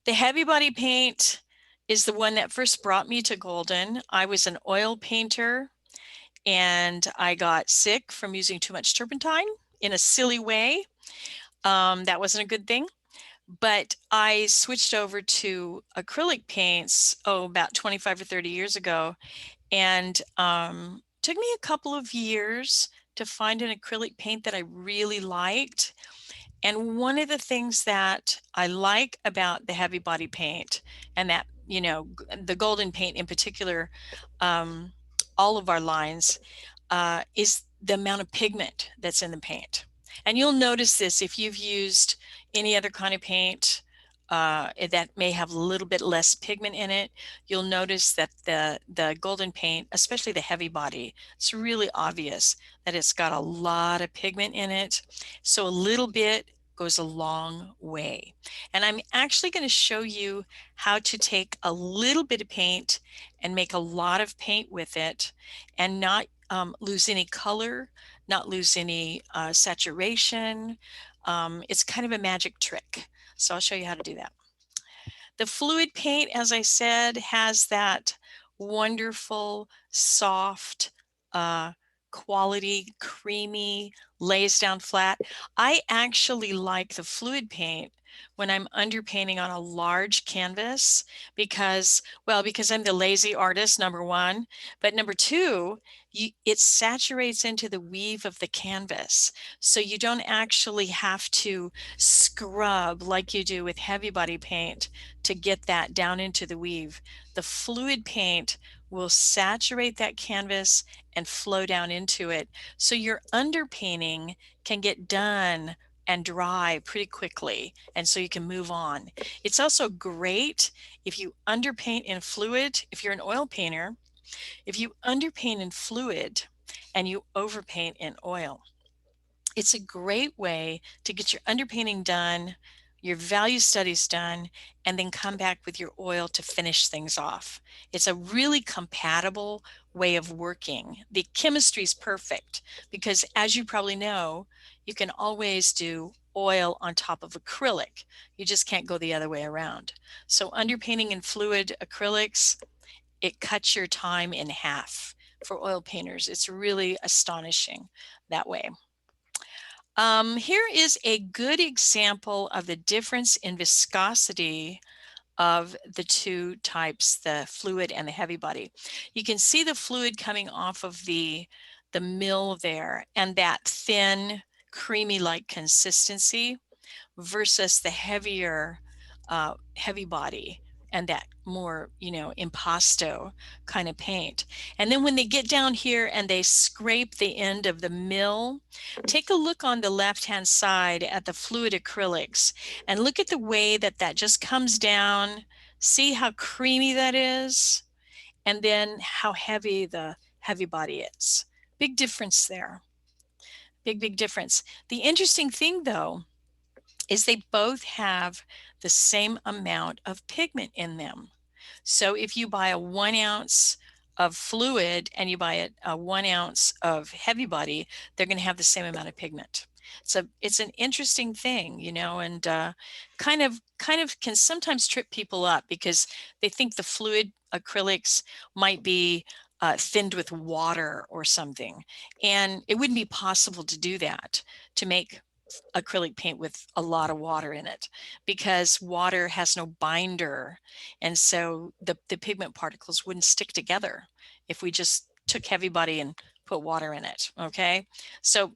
The heavy body paint is the one that first brought me to Golden. I was an oil painter and I got sick from using too much turpentine in a silly way. That wasn't a good thing. But I switched over to acrylic paints, about 25 or 30 years ago. And took me a couple of years to find an acrylic paint that I really liked. And one of the things that I like about the heavy body paint, and that, the Golden paint in particular, um, all of our lines, is the amount of pigment that's in the paint. And you'll notice this if you've used any other kind of paint that may have a little bit less pigment in it. You'll notice that the Golden paint, especially the heavy body, it's really obvious that it's got a lot of pigment in it. So a little bit goes a long way. And I'm actually going to show you how to take a little bit of paint and make a lot of paint with it and not lose any color, not lose any saturation. It's kind of a magic trick. So I'll show you how to do that. The fluid paint, as I said, has that wonderful, soft, quality, creamy, lays down flat. I actually like the fluid paint when I'm underpainting on a large canvas because I'm the lazy artist, number one, but number two, it saturates into the weave of the canvas. So you don't actually have to scrub like you do with heavy body paint to get that down into the weave. The fluid paint will saturate that canvas and flow down into it. So your underpainting can get done and dry pretty quickly, and so you can move on. It's also great if you underpaint in fluid. If you're an oil painter, if you underpaint in fluid and you overpaint in oil, it's a great way to get your underpainting done, your value studies done, and then come back with your oil to finish things off. It's a really compatible way of working. The chemistry is perfect because, as you probably know, you can always do oil on top of acrylic. You just can't go the other way around. So underpainting in fluid acrylics, it cuts your time in half for oil painters. It's really astonishing that way. Here is a good example of the difference in viscosity of the two types, the fluid and the heavy body. You can see the fluid coming off of the mill there and that thin, creamy-like consistency versus the heavier heavy body and that more, impasto kind of paint. And then when they get down here and they scrape the end of the mill, take a look on the left-hand side at the fluid acrylics and look at the way that that just comes down. See how creamy that is? And then how heavy the heavy body is. Big difference there. Big, big difference. The interesting thing, though, is they both have the same amount of pigment in them. So if you buy a 1 ounce of fluid and you buy a 1 ounce of heavy body, they're going to have the same amount of pigment. So it's an interesting thing, and kind of can sometimes trip people up because they think the fluid acrylics might be thinned with water or something. And it wouldn't be possible to do that, to make acrylic paint with a lot of water in it, because water has no binder, and so the pigment particles wouldn't stick together if we just took heavy body and put water in it. Okay, so